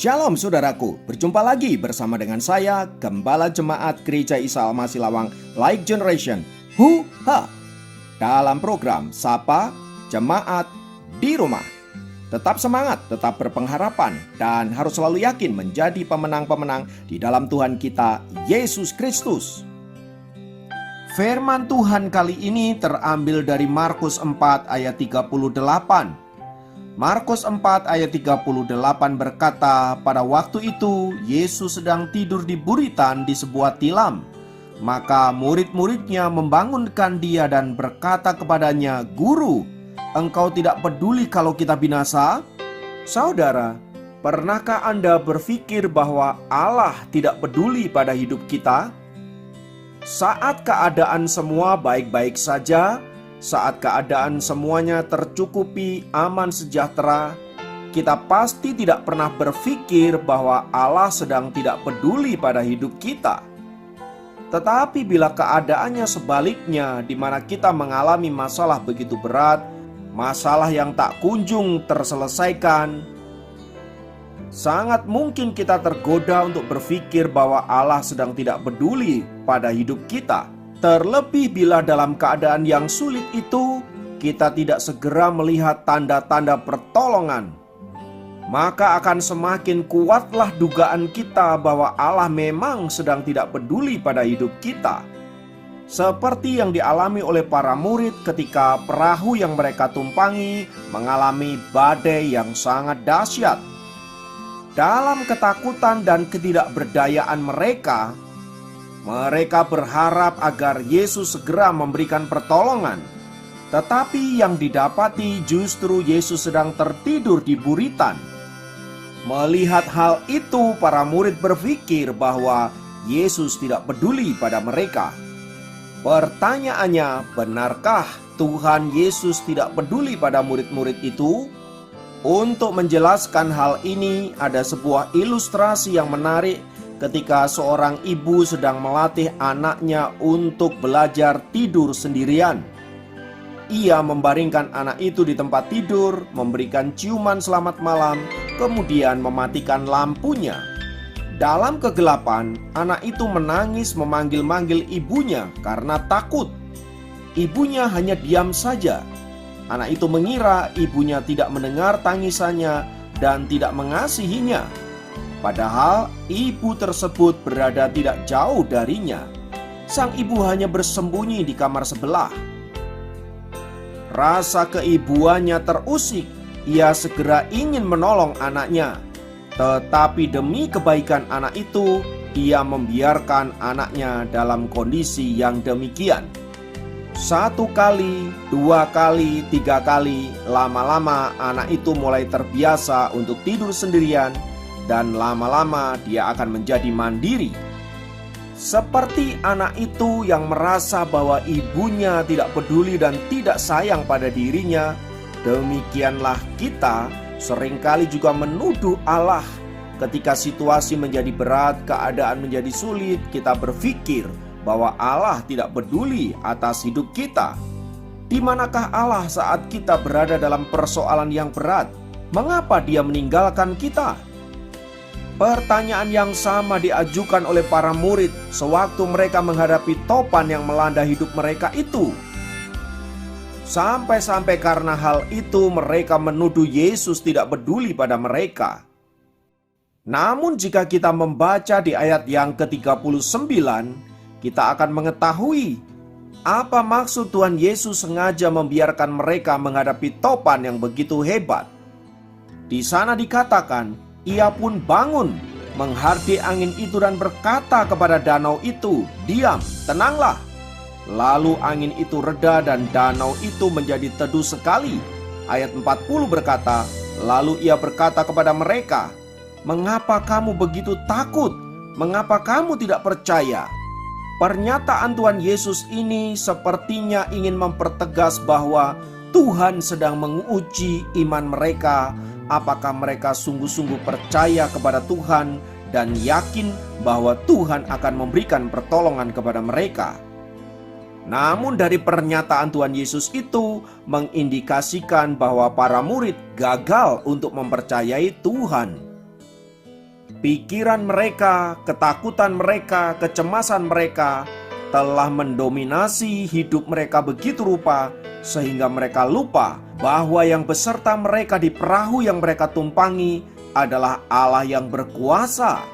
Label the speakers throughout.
Speaker 1: Shalom saudaraku, berjumpa lagi bersama dengan saya, Gembala Jemaat Gereja Isa Al-Masih Lawang Like Generation, dalam program Sapa Jemaat di Rumah. Tetap semangat, tetap berpengharapan, dan harus selalu yakin menjadi pemenang-pemenang di dalam Tuhan kita, Yesus Kristus. Firman Tuhan kali ini terambil dari Markus 4 ayat 38. Markus 4 ayat 38 berkata, pada waktu itu Yesus sedang tidur di buritan di sebuah tilam. Maka murid-muridnya membangunkan dia dan berkata kepadanya, "Guru, engkau tidak peduli kalau kita binasa?" Saudara, pernahkah Anda berpikir bahwa Allah tidak peduli pada hidup kita? Saat keadaan semua baik-baik saja, saat keadaan semuanya tercukupi, aman, sejahtera, kita pasti tidak pernah berpikir bahwa Allah sedang tidak peduli pada hidup kita. Tetapi bila keadaannya sebaliknya, di mana kita mengalami masalah begitu berat, masalah yang tak kunjung terselesaikan, sangat mungkin kita tergoda untuk berpikir bahwa Allah sedang tidak peduli pada hidup kita. Terlebih bila dalam keadaan yang sulit itu kita tidak segera melihat tanda-tanda pertolongan, maka akan semakin kuatlah dugaan kita bahwa Allah memang sedang tidak peduli pada hidup kita. Seperti yang dialami oleh para murid ketika perahu yang mereka tumpangi mengalami badai yang sangat dahsyat. Dalam ketakutan dan ketidakberdayaan mereka berharap agar Yesus segera memberikan pertolongan. Tetapi yang didapati justru Yesus sedang tertidur di buritan. Melihat hal itu, para murid berpikir bahwa Yesus tidak peduli pada mereka. Pertanyaannya, benarkah Tuhan Yesus tidak peduli pada murid-murid itu? Untuk menjelaskan hal ini, ada sebuah ilustrasi yang menarik ketika seorang ibu sedang melatih anaknya untuk belajar tidur sendirian. Ia membaringkan anak itu di tempat tidur, memberikan ciuman selamat malam, kemudian mematikan lampunya. Dalam kegelapan, anak itu menangis memanggil-manggil ibunya karena takut. Ibunya hanya diam saja. Anak itu mengira ibunya tidak mendengar tangisannya dan tidak mengasihinya. Padahal ibu tersebut berada tidak jauh darinya. Sang ibu hanya bersembunyi di kamar sebelah. Rasa keibuannya terusik. Ia segera ingin menolong anaknya. Tetapi demi kebaikan anak itu, ia membiarkan anaknya dalam kondisi yang demikian. 1 kali, 2 kali, 3 kali, lama-lama anak itu mulai terbiasa untuk tidur sendirian. Dan lama-lama dia akan menjadi mandiri. Seperti anak itu yang merasa bahwa ibunya tidak peduli dan tidak sayang pada dirinya, demikianlah kita seringkali juga menuduh Allah. Ketika situasi menjadi berat, keadaan menjadi sulit, kita berpikir bahwa Allah tidak peduli atas hidup kita. Di manakah Allah saat kita berada dalam persoalan yang berat? Mengapa Dia meninggalkan kita? Pertanyaan yang sama diajukan oleh para murid sewaktu mereka menghadapi topan yang melanda hidup mereka itu. Sampai-sampai karena hal itu mereka menuduh Yesus tidak peduli pada mereka. Namun jika kita membaca di ayat yang ke-39, kita akan mengetahui apa maksud Tuhan Yesus sengaja membiarkan mereka menghadapi topan yang begitu hebat. Di sana dikatakan, ia pun bangun, menghardik angin itu dan berkata kepada danau itu, "Diam, tenanglah." Lalu angin itu reda dan danau itu menjadi teduh sekali. Ayat 40 berkata, lalu ia berkata kepada mereka, "Mengapa kamu begitu takut? Mengapa kamu tidak percaya?" Pernyataan Tuhan Yesus ini sepertinya ingin mempertegas bahwa Tuhan sedang menguji iman mereka. Apakah mereka sungguh-sungguh percaya kepada Tuhan dan yakin bahwa Tuhan akan memberikan pertolongan kepada mereka. Namun dari pernyataan Tuhan Yesus itu mengindikasikan bahwa para murid gagal untuk mempercayai Tuhan. Pikiran mereka, ketakutan mereka, kecemasan mereka telah mendominasi hidup mereka begitu rupa sehingga mereka lupa bahwa yang beserta mereka di perahu yang mereka tumpangi adalah Allah yang berkuasa.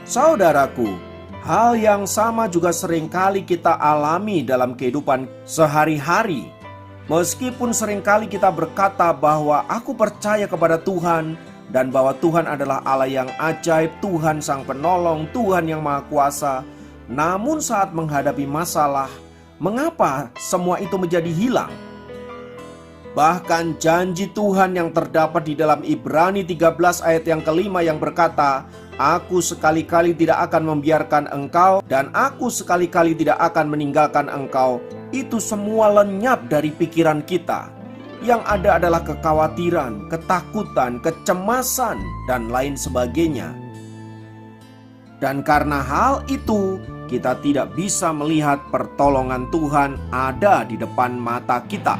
Speaker 1: Saudaraku, hal yang sama juga seringkali kita alami dalam kehidupan sehari-hari. Meskipun seringkali kita berkata bahwa aku percaya kepada Tuhan dan bahwa Tuhan adalah Allah yang ajaib, Tuhan Sang Penolong, Tuhan yang Maha Kuasa. Namun saat menghadapi masalah, mengapa semua itu menjadi hilang? Bahkan janji Tuhan yang terdapat di dalam Ibrani 13 ayat yang kelima yang berkata, "Aku sekali-kali tidak akan membiarkan engkau dan aku sekali-kali tidak akan meninggalkan engkau." Itu semua lenyap dari pikiran kita. Yang ada adalah kekhawatiran, ketakutan, kecemasan, dan lain sebagainya. Dan karena hal itu, kita tidak bisa melihat pertolongan Tuhan ada di depan mata kita.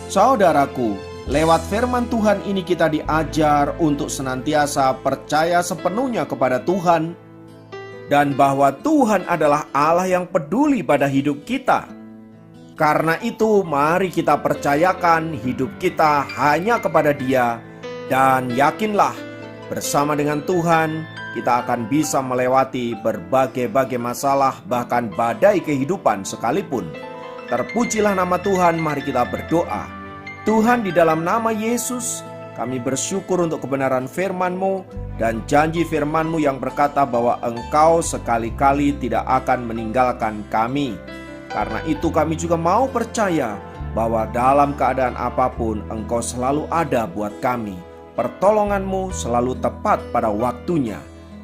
Speaker 1: Saudaraku, lewat firman Tuhan ini kita diajar untuk senantiasa percaya sepenuhnya kepada Tuhan dan bahwa Tuhan adalah Allah yang peduli pada hidup kita. Karena itu, mari kita percayakan hidup kita hanya kepada Dia dan yakinlah bersama dengan Tuhan kita akan bisa melewati berbagai-bagai masalah, bahkan badai kehidupan sekalipun. Terpujilah nama Tuhan, mari kita berdoa. Tuhan, di dalam nama Yesus, kami bersyukur untuk kebenaran firman-Mu dan janji firman-Mu yang berkata bahwa Engkau sekali-kali tidak akan meninggalkan kami. Karena itu kami juga mau percaya bahwa dalam keadaan apapun Engkau selalu ada buat kami. Pertolongan-Mu selalu tepat pada waktunya.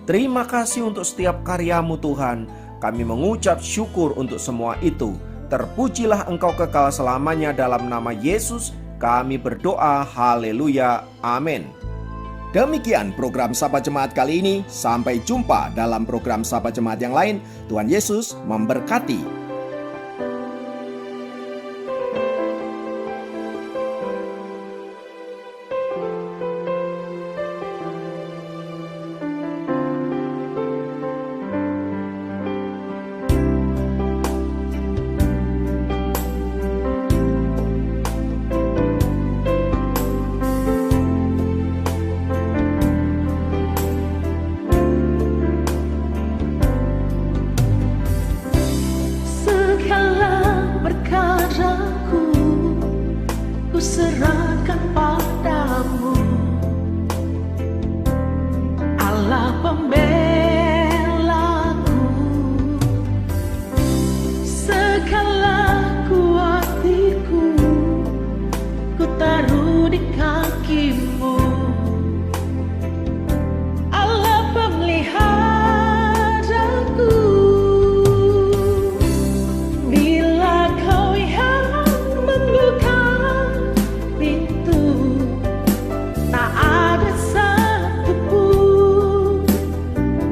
Speaker 1: Terima kasih untuk setiap karya-Mu Tuhan. Kami mengucap syukur untuk semua itu. Terpujilah Engkau kekal selamanya, dalam nama Yesus kami berdoa. Haleluya, amin. Demikian program Sapa Jemaat kali ini. Sampai jumpa dalam program Sapa Jemaat yang lain. Tuhan Yesus memberkati.
Speaker 2: Serahkan padamu, Allah pembelaku, segala kuat hatiku ku taruh di kaki-Mu. Allah pemeliharaku, bila Kau yang membuka tak ada satupun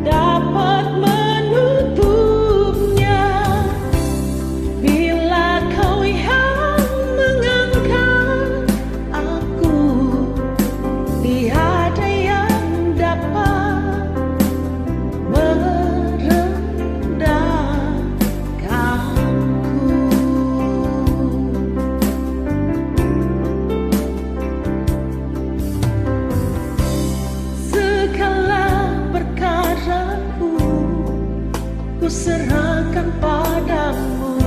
Speaker 2: dapat menutupnya. Bila Kau yang mengangkat aku, tiada yang dapat merendahkanku. Ku serahkan padamu,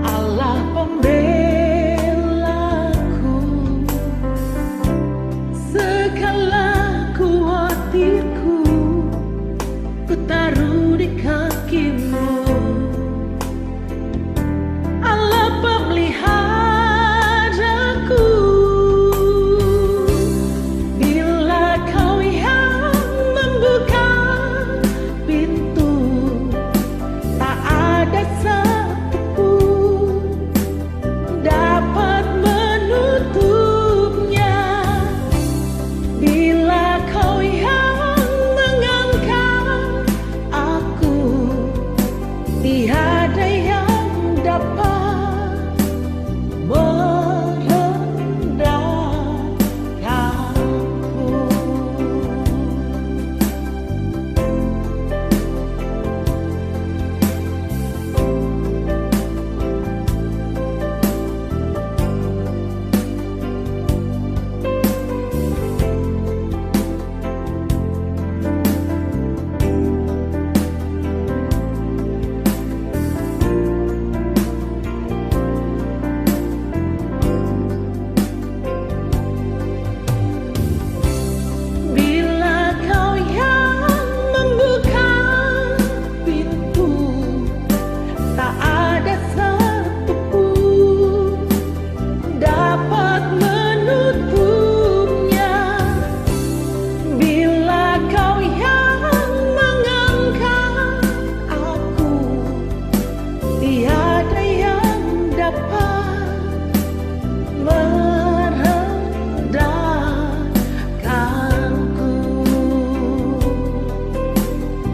Speaker 2: Allah pembelaku, segala kuat hatiku ku taruh di kaki-Mu. Allah pemeliharaku, bila Kau yang membuka pintu,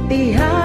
Speaker 2: di hati